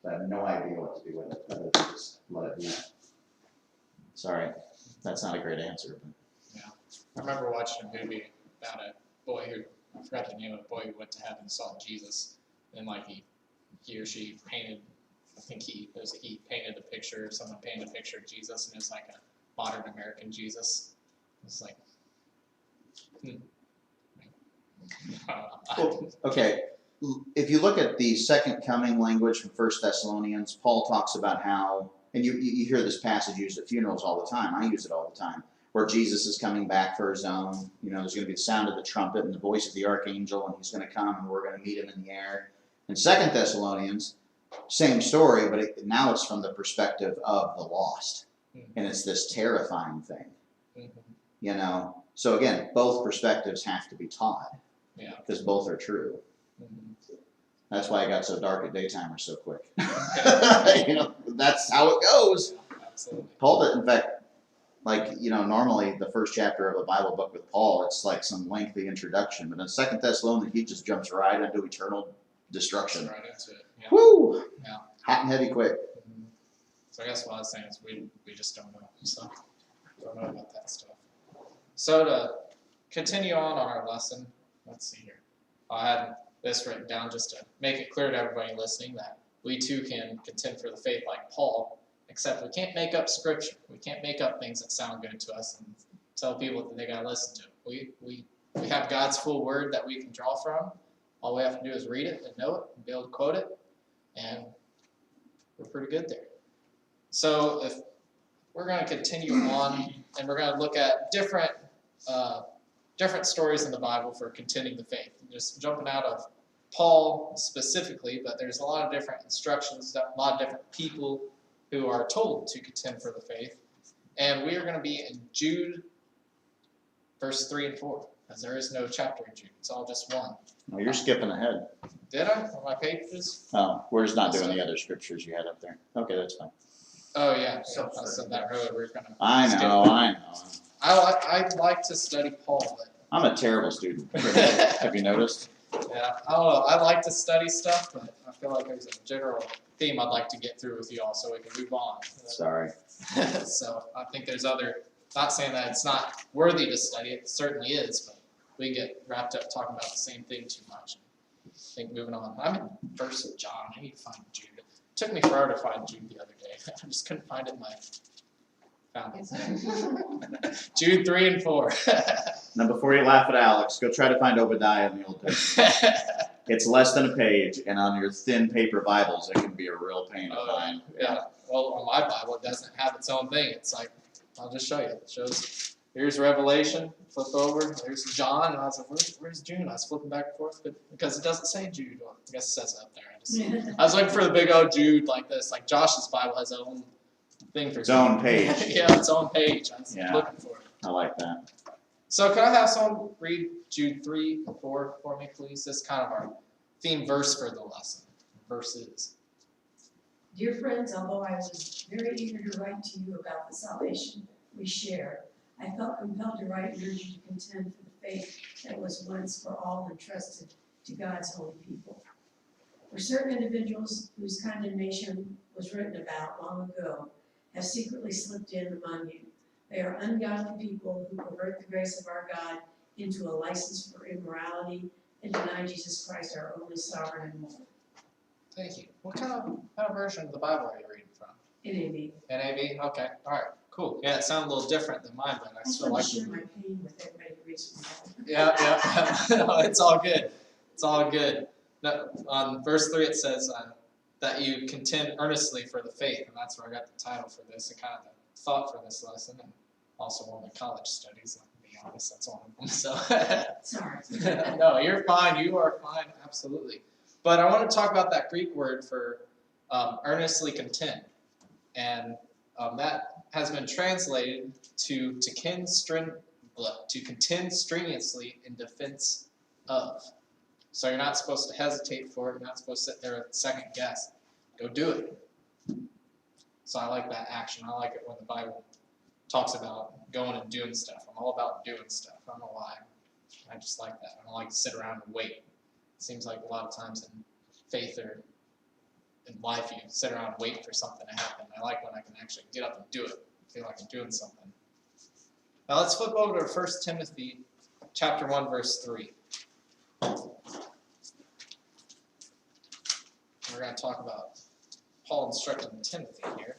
I have no idea what to do with it, other than just let it be. Sorry, that's not a great answer, but. I remember watching a movie about a boy who, I forgot the name of the boy who went to heaven and saw Jesus, and like he or she painted, I think he painted a picture, someone painted a picture of Jesus, and it was like a modern American Jesus. It's like, Well, okay, if you look at the second coming language from 1 Thessalonians, Paul talks about how, and you hear this passage used at funerals all the time, I use it all the time, where Jesus is coming back for his own, you know, there's going to be the sound of the trumpet and the voice of the archangel, and he's going to come and we're going to meet him in the air. In 2 Thessalonians, same story, but now it's from the perspective of the lost, and it's this terrifying thing, you know. So again, both perspectives have to be taught. Yeah. Because both are true. That's why it got so dark at daytimer so quick. You know, that's how it goes. Absolutely. Paul did, in fact, like, you know, normally the first chapter of a Bible book with Paul, it's like some lengthy introduction. But in 2 Thessalonians, he just jumps right into eternal destruction. Right into it. Yeah. Woo! Yeah. Hot and heavy quick. So I guess what I was saying is we just don't know. So don't know about that stuff. So to continue on our lesson, let's see here. I had this written down just to make it clear to everybody listening that we too can contend for the faith like Paul, except we can't make up scripture. We can't make up things that sound good to us and tell people that they gotta listen to it. We have God's full word that we can draw from. All we have to do is read it and know it and be able to quote it, and we're pretty good there. So if we're going to continue on, and we're going to look at different stories in the Bible for contending the faith. Just jumping out of Paul specifically, but there's a lot of different instructions, a lot of different people who are told to contend for the faith. And we are going to be in Jude, verse 3 and 4, as there is no chapter in Jude. It's all just one. No, you're skipping ahead. Did I? On my pages? Oh, we're just not doing the other scriptures you had up there. Okay, that's fine. Oh, yeah. I said that earlier. We're going to I know. I like to study Paul, but I'm a terrible student. Have you noticed? yeah, I don't know. I like to study stuff, but I feel like there's a general theme I'd like to get through with you all so we can move on. Sorry. So I think there's other, not saying that it's not worthy to study, it certainly is, but we get wrapped up talking about the same thing too much. I think moving on. I'm in verse of John. I need to find Jude. It took me forever to find Jude the other day. I just couldn't find it in my found it. Jude 3 and 4. Now, before you laugh at Alex, go try to find Obadiah in the Old Testament. It's less than a page, and on your thin paper Bibles, it can be a real pain to find. Yeah. Well, on my Bible, it doesn't have its own thing. It's like, I'll just show you. It shows, here's Revelation, flip over, there's John, and I was like, where's Jude? I was flipping back and forth, but because it doesn't say Jude. Well, I guess it says it up there. I was looking for the big old Jude like this. Like Josh's Bible has its own thing for Its own page. Yeah, its own page. I was looking for it. I like that. So can I have someone read Jude 3 and 4 for me, please? This is kind of our theme verse for the lesson. Verses. Dear friends, although I was very eager to write to you about the salvation we share, I felt compelled to write and urge you to contend for the faith that was once for all entrusted to God's holy people. For certain individuals whose condemnation was written about long ago have secretly slipped in among you. They are ungodly people who pervert the grace of our God into a license for immorality and deny Jesus Christ, our only sovereign and Lord. Thank you. What kind of version of the Bible are you reading from? NAV. NAV? Okay. All right. Cool. Yeah, it sounds a little different than mine, but I I still just like want to it. share my pain with everybody who reads from that. Yeah. No, it's all good. It's all good. No, on verse 3 it says that you contend earnestly for the faith, and that's where I got the title for this and kind of the thought for this lesson, and also one of my college studies. To be honest, that's one of them. So. Sorry. No, you're fine. You are fine. Absolutely. But I want to talk about that Greek word for earnestly contend, and that has been translated to contend strenuously in defense of. So you're not supposed to hesitate for it. You're not supposed to sit there and second guess. Go do it. So I like that action. I like it when the Bible talks about going and doing stuff. I'm all about doing stuff. I don't know why. I just like that. I don't like to sit around and wait. It seems like a lot of times in faith or in life you sit around and wait for something to happen. I like when I can actually get up and do it. Feel like I'm doing something. Now let's flip over to 1 Timothy chapter 1, verse 3. We're going to talk about Paul instructing Timothy here.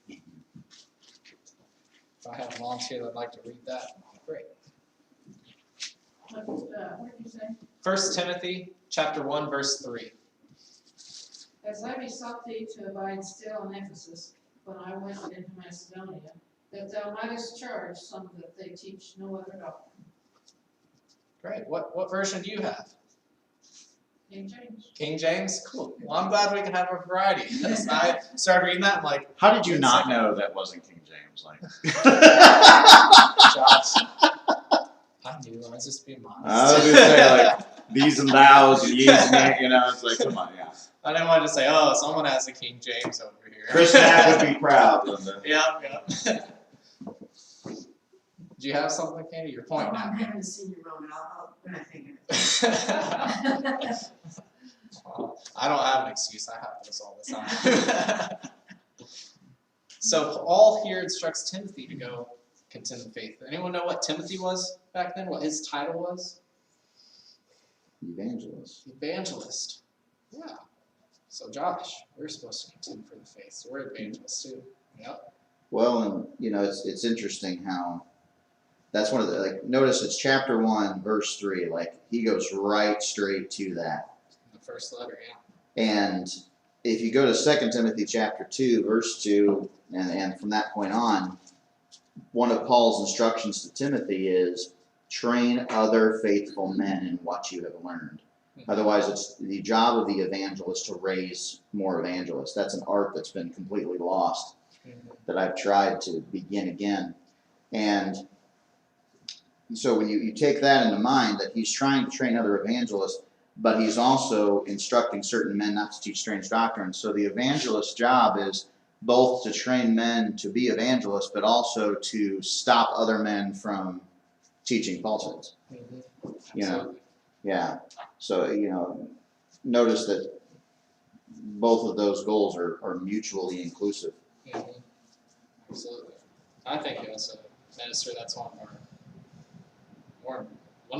If I have a volunteer that'd like to read that, great. What did you say? 1 Timothy chapter 1, verse 3. As I besought thee to abide still in Ephesus, when I went into Macedonia, that thou mightest charge some that they teach no other doctrine. Great. What version do you have? King James. King James? Cool. Well, I'm glad we can have a variety. Because I started reading that, I'm like, How did you not know that wasn't King James? Like, Josh. I knew. I was just being modest. I was gonna say, like, these and thous, and ye's and that, you know, it's like, come on, yeah. I didn't want to say, oh, someone has a King James over here. Chris Mack would be proud, Linda. Yeah. Do you have something, Candy? Your point now. I'm having a senior moment, I'll when I think of it. Well, I don't have an excuse. I have this all the time. So Paul here instructs Timothy to go contend the faith. Anyone know what Timothy was back then? What his title was? Evangelist. Evangelist. Yeah. So Josh, we're supposed to contend for the faith. So we're evangelists too. Yep. Well, and you know, it's interesting how that's one of the, like, notice it's chapter 1, verse 3. Like, he goes right straight to that. The first letter, yeah. And if you go to 2 Timothy chapter 2, verse 2, and from that point on, one of Paul's instructions to Timothy is train other faithful men in what you have learned. Otherwise, it's the job of the evangelist to raise more evangelists. That's an art that's been completely lost, that I've tried to begin again. And so when you take that into mind, that he's trying to train other evangelists, but he's also instructing certain men not to teach strange doctrines. So the evangelist's job is both to train men to be evangelists, but also to stop other men from teaching falsehoods. You know, yeah. So, you know, notice that both of those goals are mutually inclusive. Absolutely. I think as a minister, that's one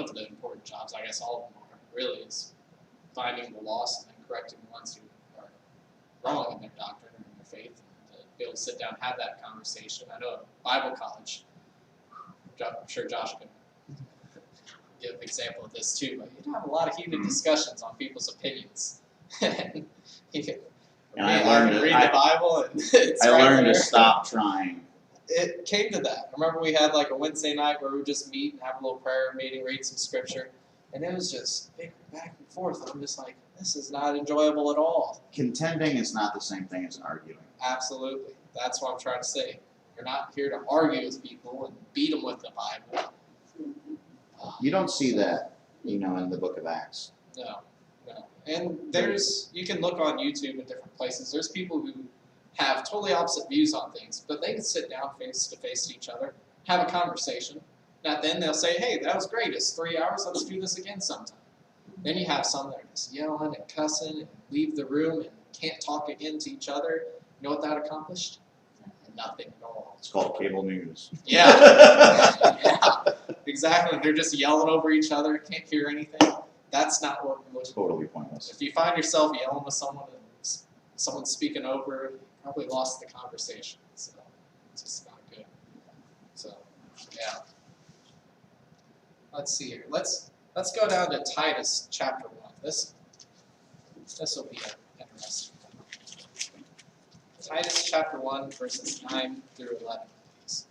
of the important jobs. I guess all of them are, really, is finding the lost and then correcting the ones who are wrong in their doctrine or in their faith, and to be able to sit down and have that conversation. I know at Bible college, I'm sure Josh can give an example of this too, but you'd have a lot of heated discussions on people's opinions. And I learned to read the Bible, and it's I right learned there. to stop trying. It came to that. I remember we had like a Wednesday night where we would just meet and have a little prayer meeting, read some scripture, and it was just back and forth. And I'm just like, this is not enjoyable at all. Contending is not the same thing as arguing. Absolutely. That's what I'm trying to say. You're not here to argue with people and beat them with the Bible. You don't see that, you know, in the book of Acts. No. And you can look on YouTube and different places. There's people who have totally opposite views on things, but they can sit down face to face to each other, have a conversation. Now then they'll say, hey, that was great. It's 3 hours. Let's do this again sometime. Then you have some that are just yelling and cussing and leave the room and can't talk again to each other. You know what that accomplished? Nothing at all. It's called cable news. Yeah. Yeah. Exactly. They're just yelling over each other, can't hear anything. That's not what we're looking for. Totally pointless. If you find yourself yelling with someone and someone's speaking over, you probably lost the conversation. So it's just not good. So yeah. Let's see here. Let's go down to Titus chapter 1. This will be interesting. Titus chapter 1, verses 9 through 11, please.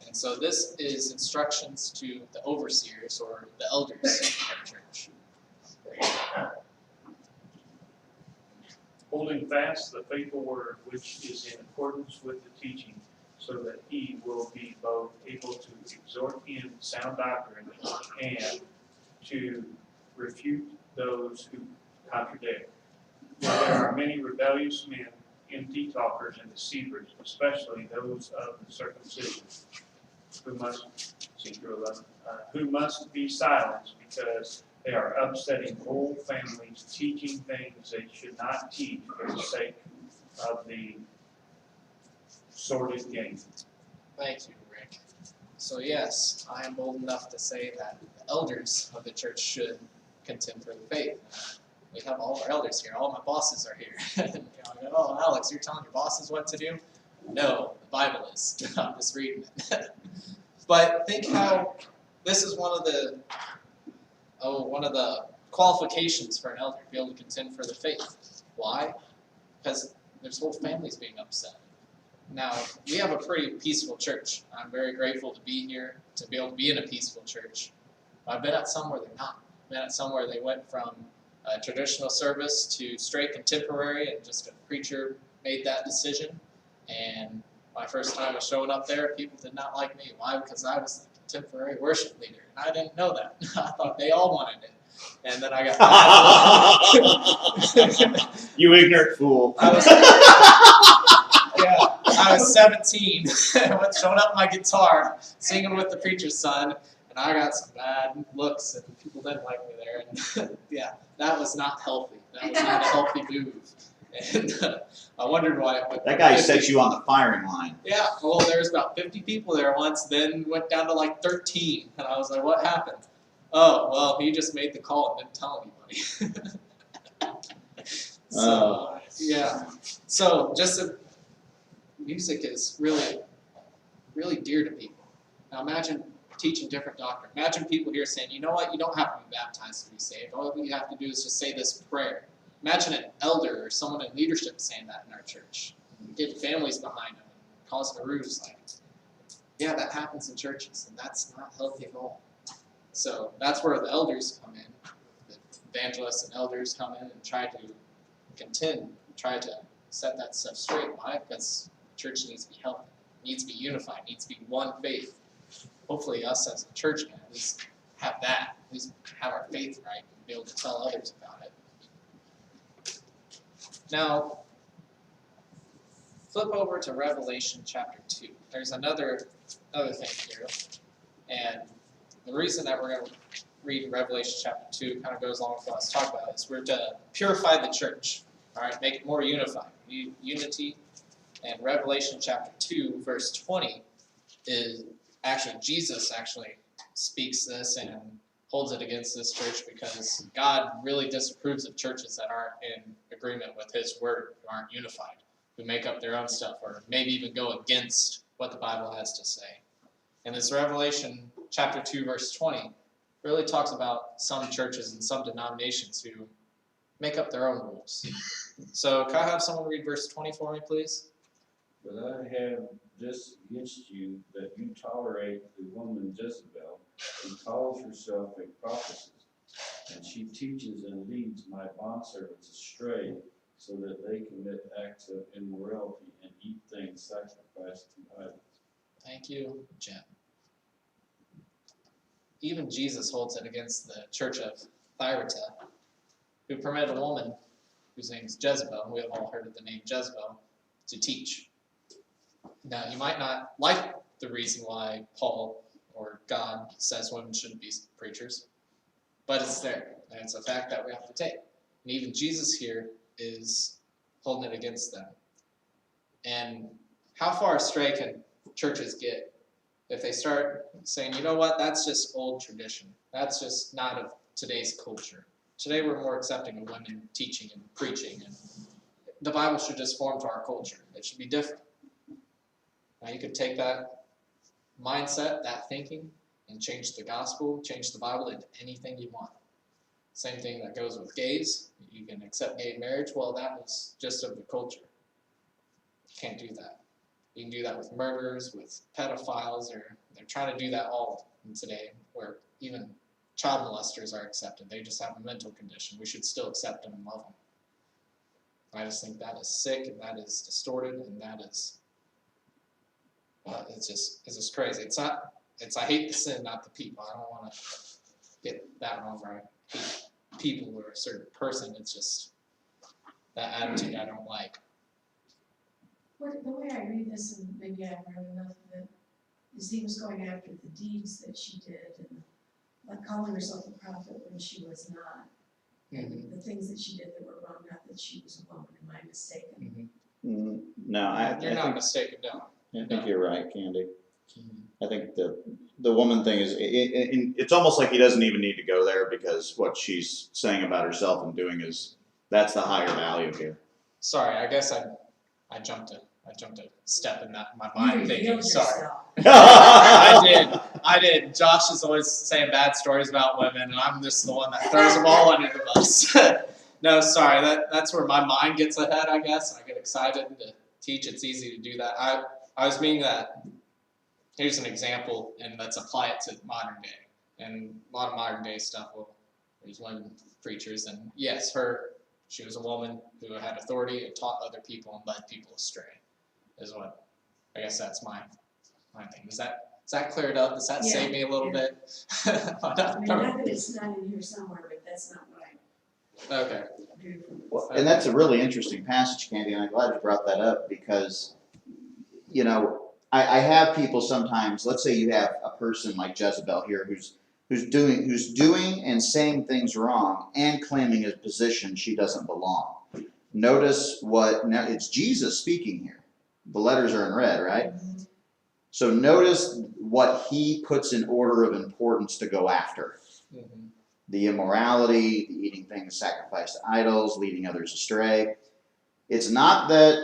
And so this is instructions to the overseers or the elders of our church. Holding fast the faithful word which is in accordance with the teaching, so that he will be both able to exhort in sound doctrine and to refute those who contradict. where there are many rebellious men, empty talkers, and deceivers, especially those of the circumcision, who must, who must be silenced because they are upsetting whole families, teaching things they should not teach for the sake of the sordid gain. Thank you, Rick. So yes, I am bold enough to say that the elders of the church should contend for the faith. We have all our elders here. All my bosses are here. I go, oh, Alex, you're telling your bosses what to do? No, the Bible is. I'm just reading it. But think how this is one of the qualifications for an elder to be able to contend for the faith. Why? Because there's whole families being upset. Now, we have a pretty peaceful church. I'm very grateful to be here, to be able to be in a peaceful church. I've been at some where they're not. I've been at some where they went from a traditional service to straight contemporary, and just a preacher made that decision. And my first time of showing up there, people did not like me. Why? Because I was the contemporary worship leader, and I didn't know that. I thought they all wanted it. And then I got mad. You ignorant fool. I was 17, showing up my guitar, singing with the preacher's son, and I got some bad looks, and people didn't like me there. And yeah, that was not healthy. That was not a healthy move. And I wondered why it went. That guy set you on the firing line. Yeah, well, there was about 50 people there once, then went down to like 13, and I was like, what happened? Oh, well, he just made the call and didn't tell anybody. So, yeah. So, music is really, really dear to people. Now, imagine teaching different doctrine. Imagine people here saying, you know what, you don't have to be baptized to be saved. All you have to do is just say this prayer. Imagine an elder or someone in leadership saying that in our church. Get families behind them and causing a ruse. Like, yeah, that happens in churches, and that's not healthy at all. So that's where the elders come in. The evangelists and elders come in and try to contend, try to set that stuff straight. Why? Because the church needs to be healthy, needs to be unified, needs to be one faith. Hopefully us as a church can at least have that, at least have our faith right and be able to tell others about it. Now, flip over to Revelation chapter 2. There's another thing here. And the reason that we're going to read Revelation chapter 2 kind of goes along with what I was talking about is we're to purify the church, all right, make it more unified, unity. And Revelation chapter 2, verse 20 is actually, Jesus actually speaks this and holds it against this church because God really disapproves of churches that aren't in agreement with His word, who aren't unified, who make up their own stuff, or maybe even go against what the Bible has to say. And this Revelation chapter 2, verse 20 really talks about some churches and some denominations who make up their own rules. So can I have someone read verse 20 for me, please? But I have this against you, that you tolerate the woman Jezebel, who calls herself a prophetess, and she teaches and leads my bondservants astray, so that they commit acts of immorality and eat things sacrificed to idols. Thank you, Jim. Even Jesus holds it against the church of Thyatira, who permitted a woman whose name is Jezebel, we have all heard of the name Jezebel, to teach. Now, you might not like the reason why Paul or God says women shouldn't be preachers, but it's there, and it's a fact that we have to take. And even Jesus here is holding it against them. And how far astray can churches get if they start saying, you know what, that's just old tradition. That's just not of today's culture. Today we're more accepting of women teaching and preaching, and the Bible should just form to our culture. It should be different. Now you could take that mindset, that thinking, and change the gospel, change the Bible into anything you want. Same thing that goes with gays. You can accept gay marriage. Well, that was just of the culture. You can't do that. You can do that with murderers, with pedophiles, or they're trying to do that all today, where even child molesters are accepted. They just have a mental condition. We should still accept them and love them. I just think that is sick, and that is distorted, and that is, it's just crazy. It's I hate the sin, not the people. I don't want to get that wrong, right? I hate people or a certain person. It's just, that attitude I don't like. The way I read this, and maybe I haven't read enough of it, is he was going after the deeds that she did and like calling herself a prophet when she was not. And the things that she did that were wrong, not that she was a woman, am I mistaken? No, You're not mistaken, no. I think you're right, Candy. I think the woman thing is, it's almost like he doesn't even need to go there because what she's saying about herself and doing that's the higher value here. Sorry, I guess I jumped a step in my You mind thinking, revealed sorry. yourself. I did. Josh is always saying bad stories about women, and I'm just the one that throws them all under the bus. No, sorry, that's where my mind gets ahead, I guess. I get excited to teach. It's easy to do that. I was meaning that, here's an example, and let's apply it to modern day. And a lot of modern day stuff, well, there's women preachers, and yes, she was a woman who had authority and taught other people and led people astray, is what, I guess that's my thing. Is that cleared up? Does that save me a little bit? I mean, not that it's not in here somewhere, but that's not what I Okay. do. Well, and that's a really interesting passage, Candy, and I'm glad you brought that up because, you know, I have people sometimes, let's say you have a person like Jezebel here who's doing and saying things wrong and claiming a position she doesn't belong. Notice now it's Jesus speaking here. The letters are in red, right? So notice what he puts in order of importance to go after. The immorality, the eating things sacrificed to idols, leading others astray. It's not that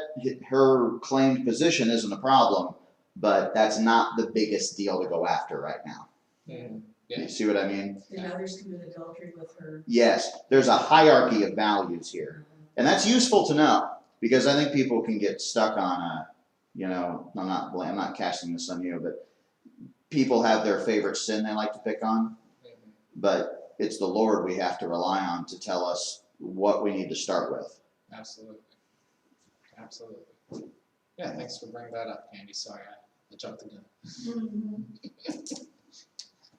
her claimed position isn't a problem, but that's not the biggest deal to go after right now. Yeah. You see what I mean? And others commit adultery with her. Yes, there's a hierarchy of values here. And that's useful to know because I think people can get stuck on I'm not casting this on you, but people have their favorite sin they like to pick on, but it's the Lord we have to rely on to tell us what we need to start with. Absolutely. Yeah, thanks for bringing that up, Candy. Sorry, I jumped the gun.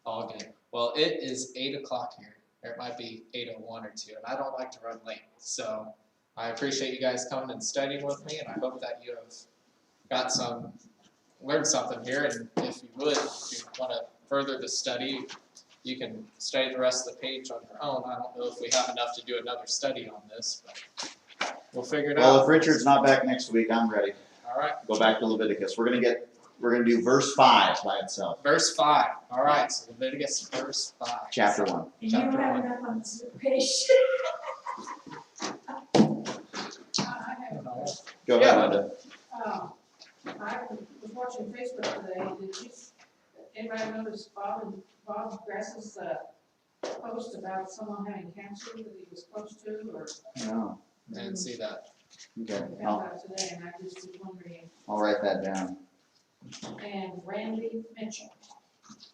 All good. Well, it is 8 o'clock here. Or it might be 8:01 or 2, and I don't like to run late. So I appreciate you guys coming and studying with me, and I hope that you have learned something here. And if you want to further the study, you can study the rest of the page on your own. I don't know if we have enough to do another study on this, but we'll figure it Well, out. if Richard's not back next week, I'm ready. All right. Go back to Leviticus. We're gonna do verse 5 by itself. Verse 5. All right, so Leviticus verse 5. Chapter 1. And you don't Chapter have 1. enough on this page. I have, Go ahead, Linda. I was watching Facebook today, did anybody notice Bob Grass's, post about someone having cancer that he was close to, or? No. Didn't see that. Okay. I found out today, and I just was wondering, I'll write that down. and Randy Mitchell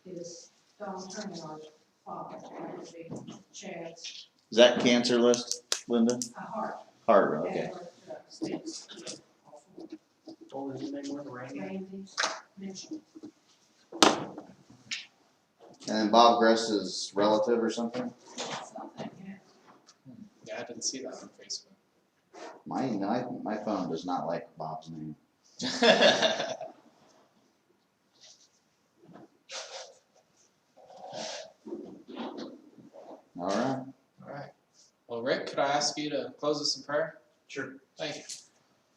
is Don Terminar's father, that would be Chad's, Is that cancer list, Linda? heart. Heart, okay. States, What was his name, Randy? Randy Mitchell. And then Bob Gress's relative or something? Something, yeah. Yeah, I didn't see that on Facebook. My phone does not like Bob's name. All right. All right. Well, Rick, could I ask you to close us in prayer? Sure. Thank you.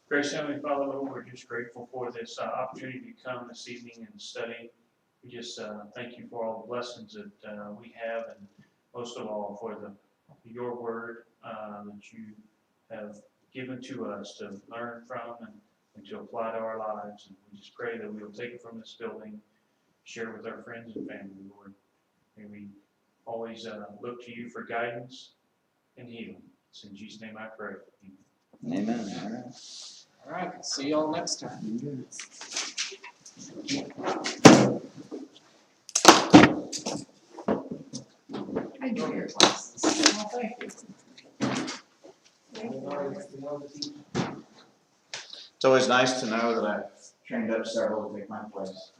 Gracious Heavenly Father, Lord, we're just grateful for this opportunity to come this evening and study. We just thank you for all the blessings that we have, and most of all for your word that you have given to us to learn from and to apply to our lives. And we just pray that we will take it from this building, share with our friends and family, Lord. May we always look to you for guidance and healing. It's in Jesus' name I pray. Amen. Amen. All right. All right. See y'all next time. I do your classes. Well, thank you. It's always nice to know that I've trained up several to take my place.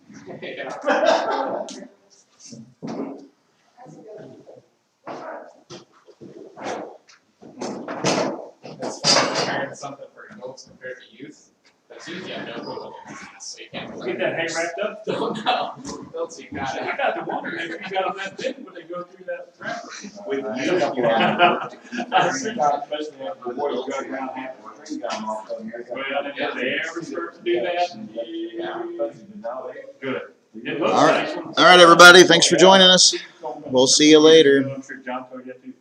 That's fine. sharing something for adults compared to youth, because youth, you have no clue what it is, so you can't. Get that hay wrapped up. Don't know. Adults, you got it. I got to wonder if you got on that thing when they go through that trap. With I you, think you have- I think especially after the boys got around half the tree down off of here. Well, if they ever start to do that, Yeah. Now they- good. It looks All right. nice. All right, everybody, thanks for joining us. We'll see you later. I'm sure John told you that too.